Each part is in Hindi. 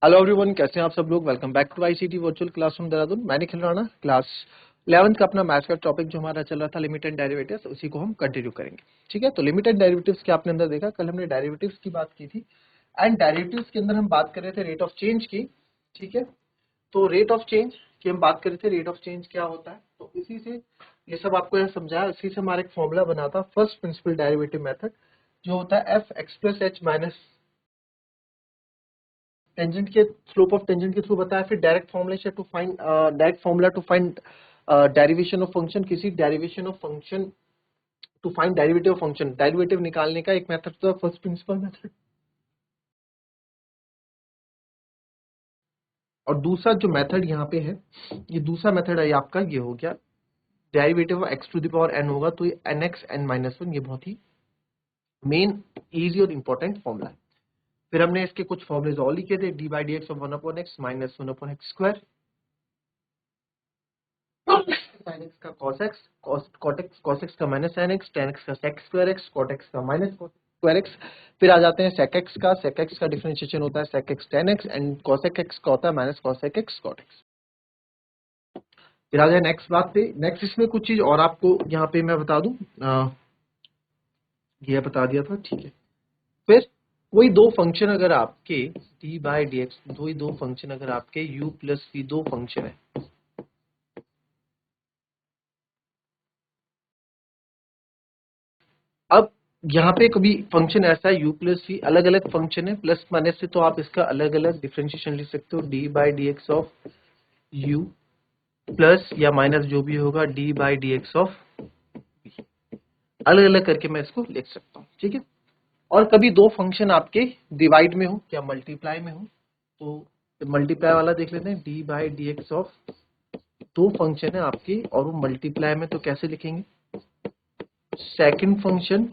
हेलो एवरीवन, कैसे हैं आप सब लोग। Welcome back to ICT virtual classroom Dehradun. मैं निखिल राणा। क्लास 11th का अपना मैथ्स का टॉपिक जो हमारा चल रहा था लिमिटेड डेरिवेटिव्स, उसी को हम कंटिन्यू करेंगे। ठीक है, तो लिमिटेड डेरिवेटिव्स के आपने अंदर देखा, कल हमने डेरिवेटिव्स की बात की थी एंड डेरिवेटिव्स के अंदर हम बात कर रहे थे रेट ऑफ चेंज की। ठीक है, तो रेट ऑफ चेंज की हम बात कर रहे थे, रेट ऑफ चेंज क्या होता है, तो इसी से ये सब आपको यहाँ समझाया। इसी से हमारा एक फॉर्मूला बना था फर्स्ट प्रिंसिपल डेरिवेटिव मेथड, जो होता है f x plus h minus tangent के स्लोप ऑफ टेंजेंट के थ्रू बताया। फिर डायरेक्ट फॉर्मूला से to find direct formula to find derivation of function, किसी derivation of function to find derivative of function, derivative निकालने का एक मेथड था फर्स्ट प्रिंसिपल मेथड। और दूसरा जो मेथड यहाँ पे है, ये दूसरा मेथड है आपका, ये हो गया derivative of x to the power n होगा, तो ये n x n minus one, ये बहुत ही मेन इजी और इंपॉर्टेंट फॉर्मूला है। फिर हमने इसके कुछ फॉर्मुलेज और लिखे थे, d by d x of one upon x minus one upon x square, sin x का cos x, cos x का minus sin x, tan x का sec square x, cot x का माइनस cos स्क्वायर x। फिर आ जाते हैं sec x का डिफरेंशिएशन होता है sec x tan x and cosec x का होता है minus cosec x cot x। फिर आ जाए नेक्स्ट बात पे। नेक्स्ट इसमें कुछ चीज और आपको यहाँ पे मैं बता दूं, ये बता दिया था। ठीक है, फिर कोई दो फंक्शन अगर आपके d बाई डी एक्स, दो फंक्शन अगर आपके u प्लस v दो फंक्शन है, अब यहाँ पे कभी फंक्शन ऐसा है u प्लस वी, अलग अलग फंक्शन है प्लस माइनस से, तो आप इसका अलग अलग डिफरेंशिएशन लिख सकते हो, d by d x of u plus या माइनस जो भी होगा d by d x of v, अलग अलग करके मैं इसको लिख सकता हूँ। ठीक है, और कभी दो फंक्शन आपके डिवाइड में हो या मल्टीप्लाई में हो, तो मल्टीप्लाई वाला देख लेते हैं, D by d x of दो फंक्शन है आपके और वो मल्टीप्लाई में, तो कैसे लिखेंगे, second function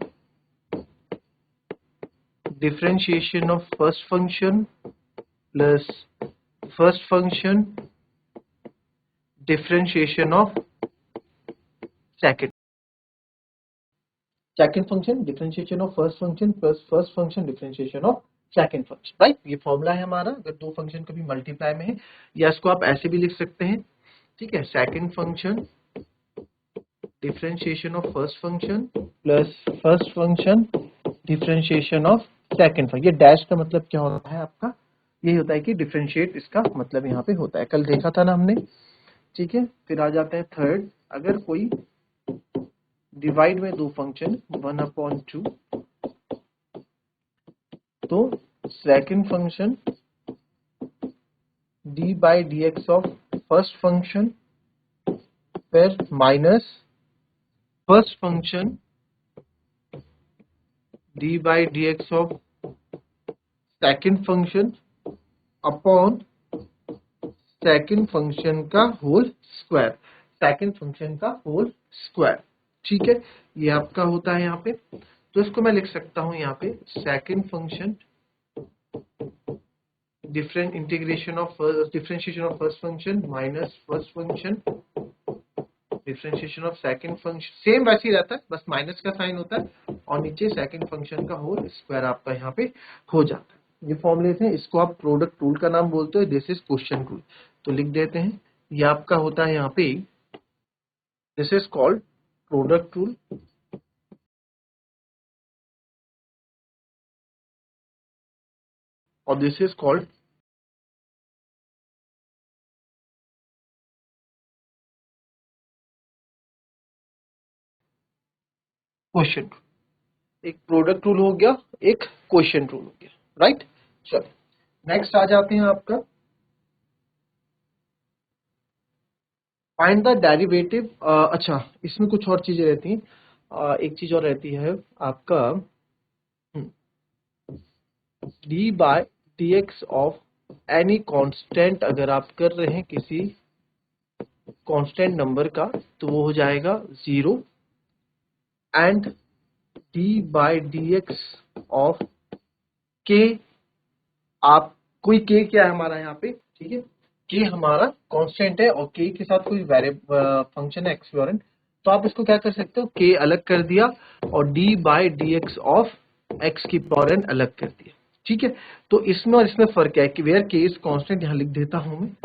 differentiation of first function plus first function differentiation of second function differentiation of first function plus first function differentiation of second function। Right, ये फॉर्मूला है हमारा। अगर दो फंक्शन कभी मल्टीप्लाई में है, या इसको आप ऐसे भी लिख सकते हैं। ठीक है, second function differentiation of first function plus first function differentiation of second function. ये डैश का मतलब क्या होता है आपका, यही होता है कि डिफरेंशिएट, इसका मतलब यहाँ पे होता है, कल देखा था ना हमने। ठीक है, फिर आ जाते हैं थर्ड, अगर कोई डिवाइड में दो फंक्शन वन अपॉन टू, तो second function d by d x of first function फिर minus first function d by d x of second function upon second function का होल स्क्वायर, सेकंड फंक्शन का होल स्क्वायर। ठीक है, ये आपका होता है यहाँ पे, तो इसको मैं लिख सकता हूँ यहाँ पे second function different integration of differentiation of first function minus first function differentiation of second function, same वैसे ही रहता है, बस माइनस का साइन होता है और नीचे सेकंड फंक्शन का होल स्क्वायर आपका यहाँ पे हो जाता है। ये फॉर्मूलेस हैं, इसको आप प्रोडक्ट रूल का नाम बोलते हो, दिस इज क्वेश्चन रूल, तो लिख देते हैं। ये आपका होता है यहाँ पे, this is called product rule, और this is called question rule. एक प्रोडक्ट रूल हो गया, एक क्वेश्चन रूल हो गया। राइट, चलो नेक्स्ट आ जाते हैं आपका फाइंड द डेरिवेटिव। अच्छा, इसमें कुछ और चीजें रहती हैं, एक चीज और रहती है आपका, d by d x of any constant, अगर आप कर रहे हैं किसी कांस्टेंट नंबर का, तो वो हो जाएगा zero, and d by d x of k, आप कोई के क्या है हमारा यहाँ पे, ठीक है, के हमारा कांस्टेंट है और के के साथ कोई वेरिएबल फंक्शन है एक्सप्लोरेंट, तो आप इसको क्या कर सकते हो, के अलग कर दिया और d by d x of x की पावर एन अलग कर दिया। ठीक है, तो इसमें और इसमें फर्क क्या है कि वेयर के इज कांस्टेंट, यहां लिख देता हूं मैं,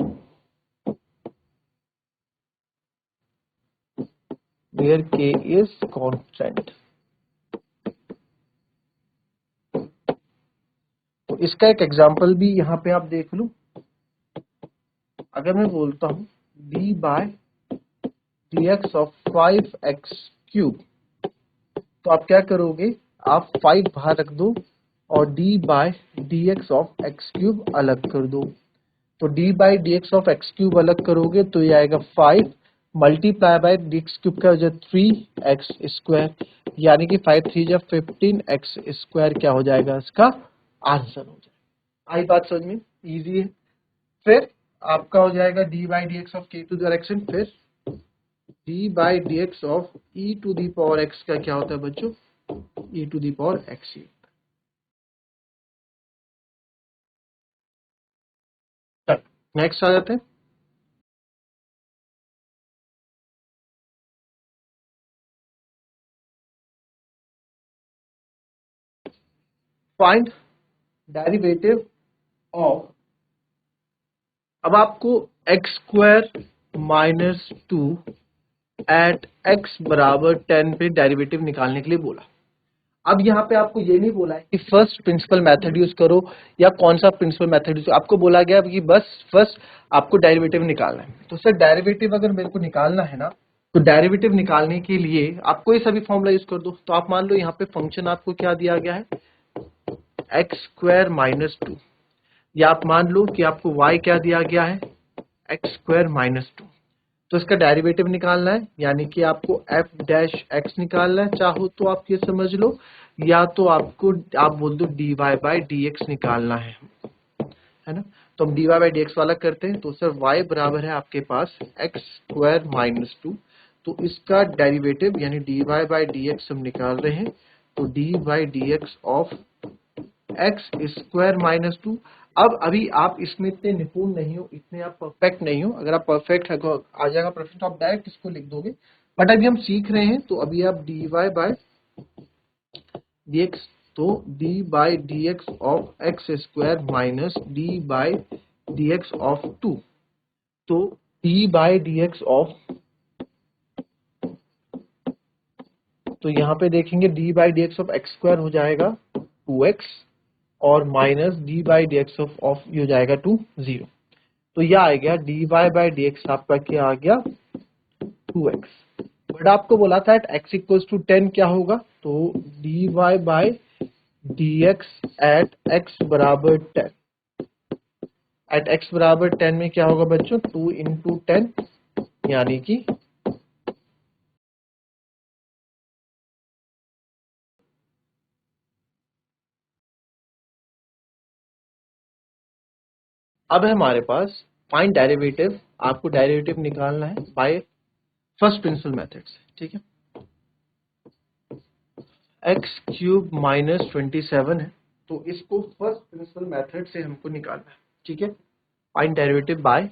वेयर के इज कांस्टेंट। तो इसका एक एग्जांपल भी यहां पे आप देख लो। अगर मैं बोलता हूं d by d x of 5x cube, तो आप क्या करोगे, आप 5 बाहर रख दो और d by d x of x cube अलग कर दो। तो d by d x of x cube अलग करोगे तो ये आएगा 5 multiply by d x cube का हो जाए 3x स्क्वायर, यानी कि 5 3 जब 15x स्क्वायर क्या हो जाएगा, इसका आंसर हो जाएगा। आई बात समझ में, इजी है। फिर आपका हो जाएगा d by d x of के टू द डायरेक्शन, फिर d by d x of e to the power x का क्या होता है बच्चों, e to the power x. Next आ जाते हैं, फाइंड डेरिवेटिव ऑफ, अब आपको x square minus two eight x बराबर 10 पे डेरिवेटिव निकालने के लिए बोला। अब यहाँ पे आपको ये नहीं बोला है कि फर्स्ट प्रिंसिपल मेथड यूज करो या कौन सा प्रिंसिपल मेथड यूज, आपको बोला गया कि बस फर्स्ट आपको डेरिवेटिव निकालना है। तो सर डेरिवेटिव अगर मेरे को निकालना है ना, तो डेरिवेटिव निकालने के लिए आपको ये सभी फॉर्मूला यूज कर दो। तो आप मान लो यहाँ पे फंक्शन आपको क्या दिया गया है, एक्स स्क्वायर माइनस टू, या आप मान लो कि आपको y क्या दिया गया है, एक्स स्क्वायर माइनस टू। तो इसका डेरिवेटिव निकालना है, यानी कि आपको एफ डैश एक्स निकालना है, चाहो तो आप ये समझ लो, या तो आपको आप बोल दो d y by d x निकालना है ना। तो हम d y by d x वाला करते हैं। तो सर y बराबर है आपके पास एक्स स्क्वायर माइनस टू, तो इसका डेरिवेटिव यानी d y by d x हम निकाल रहे हैं। तो d y d x of x square minus two. अब अभी आप इसमें इतने निपुण नहीं हो, इतने आप परफेक्ट नहीं हो। अगर आप परफेक्ट है तो आ जाएगा परफेक्ट, तो आप डायरेक्ट इसको लिख दोगे, बट अभी हम सीख रहे हैं। तो अभी आप d y by d x, तो d by d x of x square minus d by d x of two, तो d by d x of, तो यहाँ पे देखेंगे d by d x of x square हो जाएगा 2x और minus d by d x of ये हो जाएगा 0। तो यह आ गया d y by d x आपका क्या आ गया 2x। बट आपको बोला था एट x इक्वल्स टू 10 क्या होगा, तो d y by d x at x बराबर 10, एट x बराबर 10 में क्या होगा बच्चों, 2 इंटू 10, यानी कि अब है हमारे पास फाइंड डेरिवेटिव। आपको डेरिवेटिव निकालना है बाय फर्स्ट प्रिंसिपल मेथड से, ठीक है। एक्स क्यूब माइनस 27 है, तो इसको फर्स्ट प्रिंसिपल मेथड से हमको निकालना है, ठीक है। Find derivative by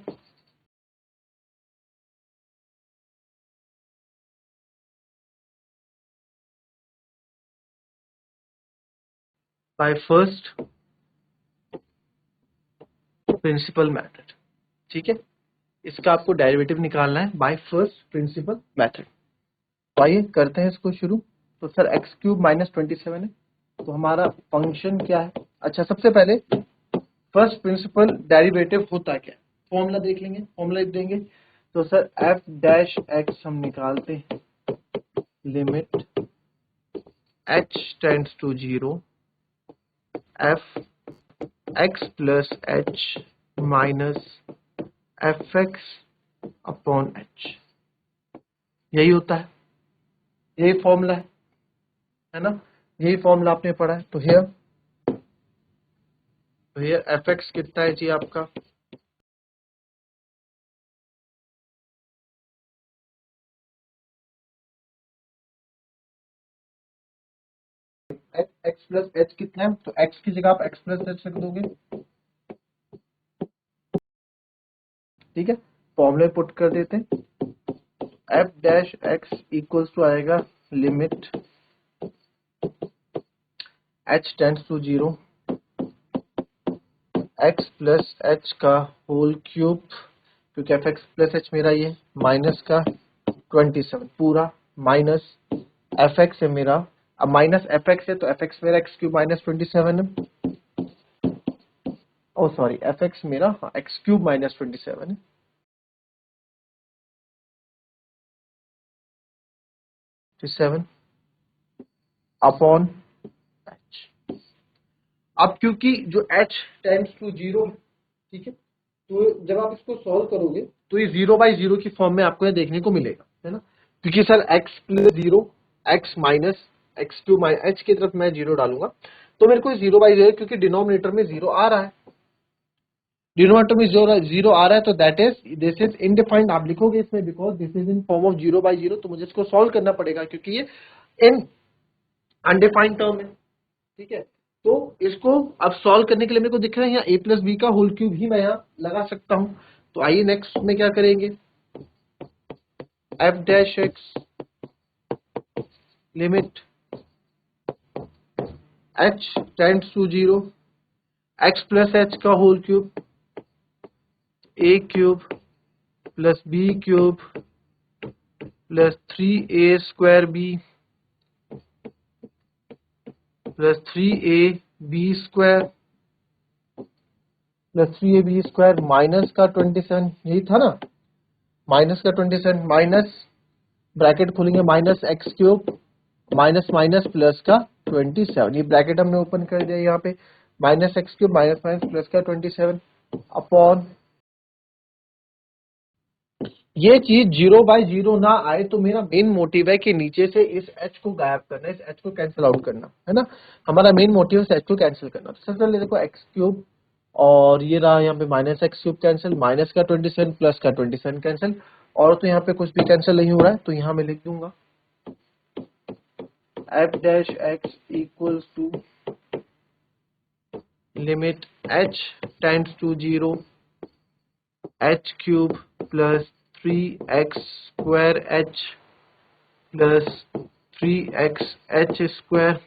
first principle method, ठीक है। इसका आपको डेरिवेटिव निकालना है बाय फर्स्ट प्रिंसिपल मेथड। तो आइए करते हैं इसको शुरू। तो सर एक्स क्यूब माइनस 27 है, तो हमारा फंक्शन क्या है। अच्छा, सबसे पहले फर्स्ट प्रिंसिपल डेरिवेटिव होता क्या है, फॉर्मूला देख लेंगे, फॉर्मूला लिख देंगे। तो सर एफ डैश एक्स हम निकालते हैं, limit h tends to 0 f x plus h minus f x upon h, यही होता है, यही फॉर्मूला है ना, यही फॉर्मूला आपने पढ़ा है। तो हियर एफ एक्स कितना है जी आपका, एक्स प्लस एच कितना है, तो एक्स की जगह आप एक्स प्लस एच रख दोगे, ठीक है। फॉर्मूले पुट कर देते हैं, f dash x equals to आएगा limit h tends to 0 x plus h का होल क्यूब, क्योंकि एफ एक्स प्लस एच मेरा ये माइनस का 27 पूरा, माइनस एफ एक्स है मेरा, अब माइनस एफ एक्स है तो एफ एक्स मेरा एक्स क्यूब माइनस 27 है, ओ सॉरी एफ एक्स मेरा एक्स क्यूब माइनस 27 है, 27 अपॉन एच। अब क्योंकि जो h टेंड्स टू जीरो, ठीक है, तो जब आप इसको सॉल्व करोगे तो ये 0/0 की फॉर्म में आपको ये देखने को मिलेगा, है ना, क्योंकि sir x plus zero, x minus x Q minus H की तरफ मैं जीरो डालूंगा तो मेरे को 0/0, क्योंकि डिनोमिनेटर में जीरो आ रहा है, डिनोमिनेटर में जीरो आ रहा है, तो दैट इज दिस इज इनडिफाइंड आप लिखोगे इसमें, because this is in form of 0/0, तो मुझे इसको सॉल्व करना पड़ेगा क्योंकि ये इन अनडिफाइंड टर्म है, ठीक है। तो इसको अब सॉल्व करने के लिए मेरे को दिख रहा है यहाँ a प्लस बी का होल क्यूब ही मैं यहाँ लगा सकता हूँ। तो आइए नेक्स्ट में क्या करेंगे, f dash x limit h tends to zero, x plus h का whole cube, a cube plus b cube plus 3a square b plus 3ab square plus 3ab square minus का 27, यही था ना, माइनस का 27 माइनस ब्रैकेट खोलेंगे minus x cube minus minus plus का 27, ये ब्रैकेट हमने ओपन कर दिया यहाँ पे, minus x cube minus minus plus का 27 अपॉन, ये चीज 0/0 ना आए तो मेरा मेन मोटिव है कि नीचे से इस h को गायब करना, इस h को कैंसिल आउट करना, है ना, हमारा मेन मोटिव है इस h को कैंसिल करना। तो सबसे पहले देखो एक्स क्यूब और ये रहा यहाँ पे minus x cube cancel, minus का 27 प्लस का 27 कैंसिल, और तो यहाँ पे कुछ भी कैंसिल नहीं हो रहा है, तो यहाँ मैं लिख दूंगा f dash x equals to limit h tends to zero, h cube plus 3x square h plus 3x h square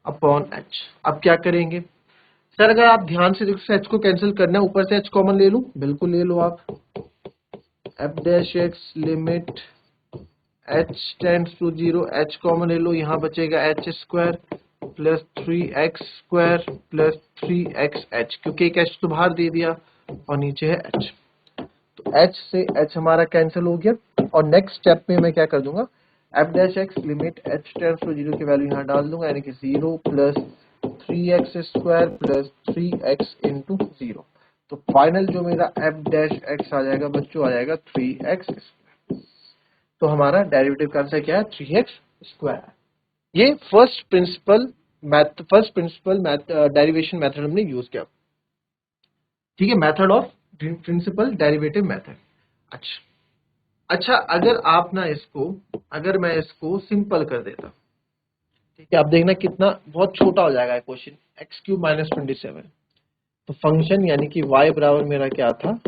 upon h। अब क्या करेंगे सर, अगर आप ध्यान से देखो h को कैंसिल करना है, ऊपर से h कॉमन ले लूं, बिल्कुल ले लो आप, f dash x limit h tends to zero, h common ले लो, यहाँ बचेगा h square plus 3x square plus 3xh, क्योंकि एक h तो बाहर दे दिया और नीचे है h, तो h से h हमारा कैंसिल हो गया। और नेक्स्ट स्टेप में मैं क्या कर दूंगा, f dash x limit h tends to zero की वैल्यू यहाँ डाल दूंगा, यानी कि 0 plus 3x square plus 3x into 0, तो फाइनल जो मेरा एफ डैश एक्स आ जाएगा बच्चों, आ जाएगा 3x स्क्वायर। तो हमारा डेरिवेटिव का आंसर क्या है, 3x स्क्वायर। ये फर्स्ट प्रिंसिपल डेरिवेशन मेथड हमने यूज किया, ठीक है, method of principle derivative method. अच्छा अच्छा, अगर आप ना इसको, अगर मैं इसको सिंपल कर देता, ठीक है, आप देखना कितना बहुत छोटा हो जाएगा क्वेश्चन, एक्स क्यूब माइनस 27, तो फंक्शन यानी कि y बराबर मेरा क्या था,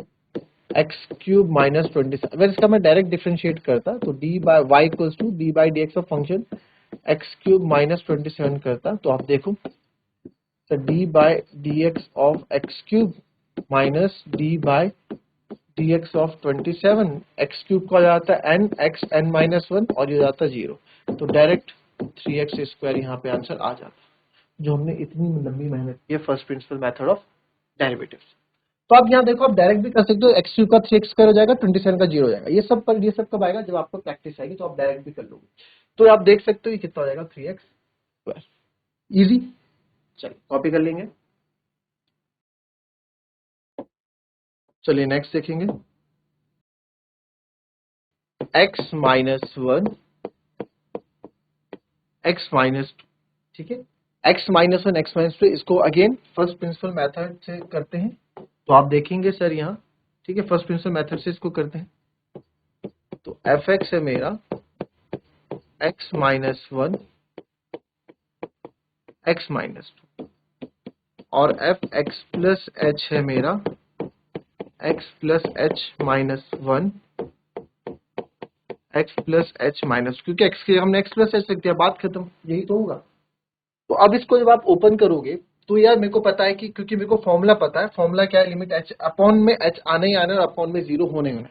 एक्स क्यूब माइनस 27, अगर इसका मैं डायरेक्ट डिफरेंशिएट करता तो d by y equals to d by d x of function x cube minus 27 करता, तो आप देखो तो d by d x of x cube minus d by d x of 27, x cube का हो जाता है एन एक्स एन माइनस 1 और ये हो जाता है 0, तो डायरेक्ट 3x स्क्वायर यहाँ पे आंसर आ जाता, जो हमने इतनी लंबी मेहनत की है first principle method of derivatives. तो आप यहाँ देखो, आप डायरेक्ट भी कर सकते हो, एक्स क्यूब का 3x स्क्वायर हो जाएगा, 27 का 0 हो जाएगा, ये सब कब आएगा, जब आपको प्रैक्टिस आएगी, तो आप डायरेक्ट भी कर लोगे, तो आप देख सकते हो ये कितना हो जाएगा, 3x स्क्वायर, इजी। चलिए कॉपी कर लेंगे, चलिए नेक्स्ट देखेंगे, x माइनस 1 x माइनस 2, ठीक है, x माइनस 1 x माइनस 2, इसको अगेन फर्स्ट प्रिंसिपल मेथड से करते हैं, तो आप देखेंगे सर यहाँ, ठीक है, फर्स्ट प्रिंसिपल मेथड से इसको करते हैं, तो एफ एक्स है मेरा x माइनस 1 x माइनस 2 और एफ एक्स प्लस एच है मेरा x plus h minus 1 x plus h minus, क्योंकि x के हमने x प्लस एच लिख दिया, बात खत्म, यही तो होगा। तो अब इसको जब आप ओपन करोगे तो यार मेरे को पता है कि, क्योंकि मेरे को फॉर्मूला पता है, फॉर्मूला क्या है, लिमिट एच अपॉन में एच आने ही आना और अपॉन में 0 होने होना,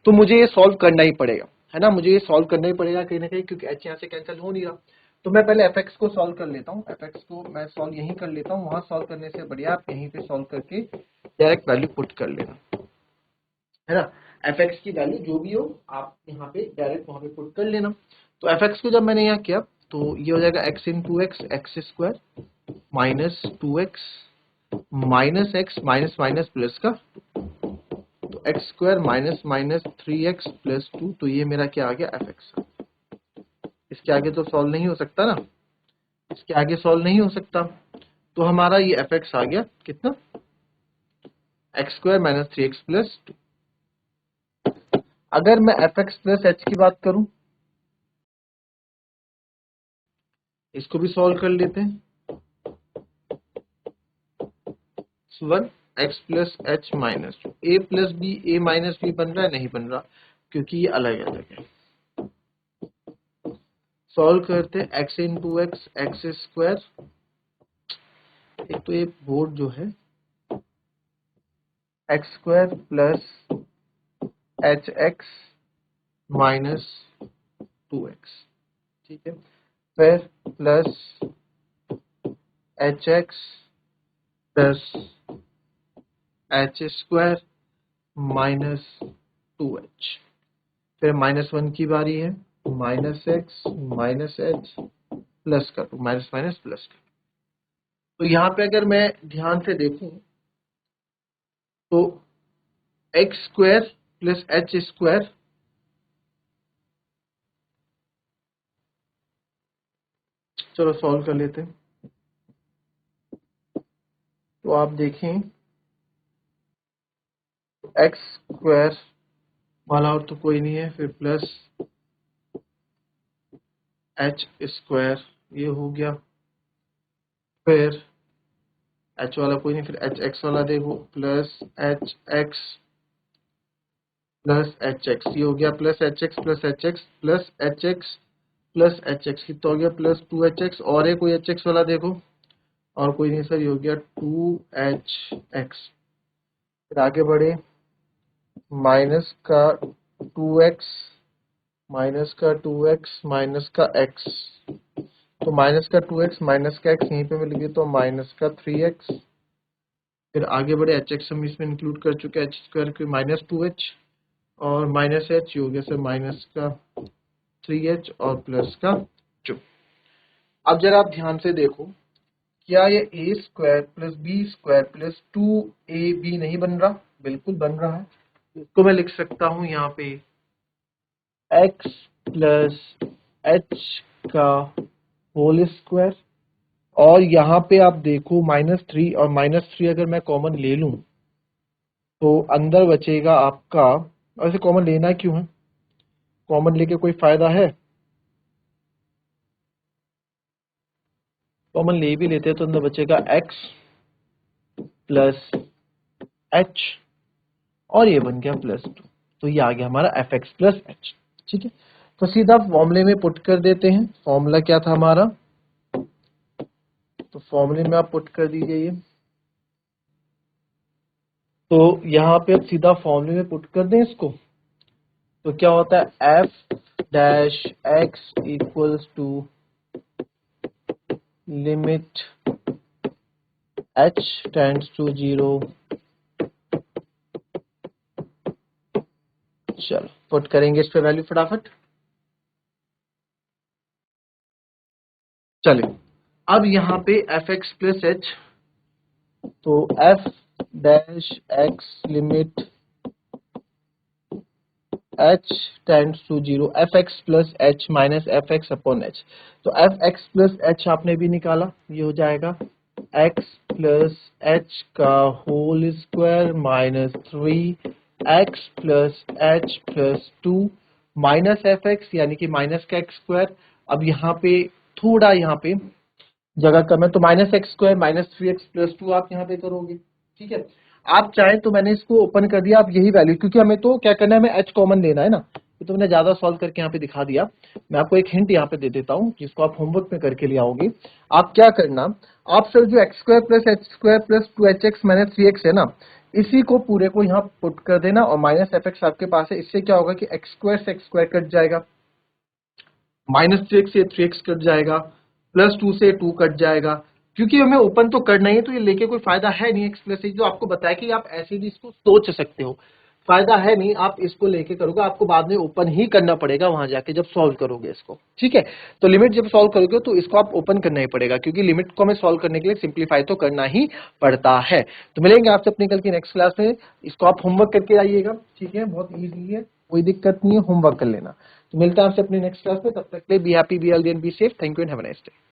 तो मुझे ये सॉल्व करना ही पड़ेगा, है ना, मुझे ये सॉल्व करना ही पड़ेगा कहीं ना कहीं, क्योंकि एच यहाँ से कैंसिल हो नहीं रहा। तो मैं पहले एफ एक्स को सॉल्व कर लेता हूँ, एफ एक्स को मैं सॉल्व यहीं कर लेता हूँ, वहां सॉल्व करने से बढ़िया आप यहीं पे सॉल्व करके डायरेक्ट वैल्यू पुट कर लेना, है ना। एफ एक्स की वैल्यू जो भी हो आप यहाँ पे डायरेक्ट वहां पे पुट कर लेना। तो एफ एक्स को जब मैंने यहाँ किया तो ये हो जाएगा x into x, x square minus 2x minus x minus minus plus का, तो x square minus minus 3x plus 2, तो ये मेरा क्या आ गया, एफ एक्स। इसके आगे तो सॉल्व नहीं हो सकता ना, इसके आगे सॉल्व नहीं हो सकता, तो हमारा ये एफ एक्स आ गया कितना, x square minus 3x plus 2। अगर मैं एफ एक्स प्लस एच की बात करूं, इसको भी सॉल्व कर लेते हैं। 1 एक्स प्लस एच माइनस 2, ए प्लस बी, ए माइनस बी बन रहा है, नहीं बन रहा क्योंकि ये अलग अलग है। सॉल्व करते हैं, x into x, x square, एक तो ये बोर्ड जो है, x square plus H x minus 2x, ठीक है, फिर plus H x plus H square minus 2h, फिर -1 की बारी है, minus x minus H plus का 2, माइनस माइनस प्लस का। तो यहाँ पे अगर मैं ध्यान से देखूं तो x square plus H square, चलो सॉल्व कर लेते हैं। तो आप देखें एक्स स्क्वायर वाला और तो कोई नहीं है, फिर प्लस एच स्क्वायर ये हो गया, फिर एच वाला कोई नहीं, फिर एच एक्स वाला देखो, plus H x plus H x ये हो गया, plus H x plus H x plus H x plus H x कितना हो गया, प्लस 2hx, और है कोई एच एक्स वाला देखो, और कोई नहीं सर, ये हो गया 2hx। फिर आगे बढ़े, माइनस का 2x माइनस का 2x माइनस का x, तो माइनस का 2x माइनस का x यहीं पे मिल गया, तो माइनस का 3x। फिर आगे बढ़े, एच एक्स हम इसमें इंक्लूड कर चुके हैं, एच स्क्वायर के माइनस 2h और माइनस h, हो गया सर माइनस का 3h और प्लस का 2। अब जरा आप ध्यान से देखो, क्या ये a square plus b square plus 2ab नहीं बन रहा, बिल्कुल बन रहा है। इसको मैं लिख सकता हूं यहाँ पे x प्लस एच का होल स्क्वायर, और यहाँ पे आप देखो -3 और -3 अगर मैं कॉमन ले लूं तो अंदर बचेगा आपका, वैसे कॉमन लेना क्यों है, कॉमन लेके कोई फायदा है, कॉमन ले भी लेते हैं तो अंदर बचेगा x प्लस एच और ये बन गया प्लस 2, तो ये आ गया हमारा एफ एक्स प्लस एच, ठीक है। तो सीधा फॉर्मूले में पुट कर देते हैं, फॉर्मूला क्या था हमारा, तो फॉर्मूले में आप पुट कर दीजिए ये, तो यहाँ पे अब सीधा फॉर्मूले में पुट कर दें इसको, तो क्या होता है, f dash x equals to limit h tends to 0, चलो पुट करेंगे इस पे वैल्यू फटाफट। चलिए अब यहाँ पे एफ एक्स प्लस एच, तो f dash x limit h tends to 0, f x plus h minus f x upon h, तो एफ एक्स प्लस एच आपने भी निकाला, ये हो जाएगा एक्स प्लस एच का whole square minus 3 x plus h plus 2 minus f x यानी कि माइनस का एक्स स्क्वायर। अब यहाँ पे थोड़ा यहाँ पे जगह कम है, तो minus x square minus 3x plus 2 आप यहाँ पे करोगे, ठीक है। आप चाहे तो मैंने इसको ओपन कर दिया, आप यही वैल्यू, क्योंकि हमें तो क्या करना है, हमें h कॉमन लेना है ना, ये तो मैंने ज्यादा सॉल्व करके यहाँ पे दिखा दिया। मैं आपको एक हिंट यहाँ पे दे देता हूँ जिसको आप होमवर्क में करके ले आओगे। आप क्या करना, आप सर जो x square plus H square plus 2hx minus 3x है ना, इसी को पूरे को यहाँ पुट कर देना और माइनस fx आपके पास है। इससे क्या होगा कि एक्स स्क्वायर से एक्स स्क्वायर कट जाएगा, माइनस 3x से 3x कट जाएगा, प्लस 2 से 2 कट जाएगा। क्योंकि हमें ओपन तो करना ही है तो ये लेके कोई फायदा है नहीं। एक्स प्लस जो आपको बताया कि आप ऐसे भी इसको सोच सकते हो, फायदा है नहीं आप इसको लेके करोगे, आपको बाद में ओपन ही करना पड़ेगा वहां जाके जब सॉल्व करोगे इसको। ठीक है, तो लिमिट जब सॉल्व करोगे तो इसको आप ओपन करना ही पड़ेगा, क्योंकि लिमिट को हमें सॉल्व करने के लिए सिंप्लीफाई तो करना ही पड़ता है। तो मिलेंगे आपसे अपनी कल की नेक्स्ट क्लास में। इसको आप होमवर्क करके आइएगा, ठीक है, बहुत ईजी है, कोई दिक्कत नहीं है, होमवर्क कर लेना। तो मिलता है आपसे अपनी नेक्स्ट क्लास में, तब तक के लिए be happy, be healthy and be safe. Thank you and have a nice day.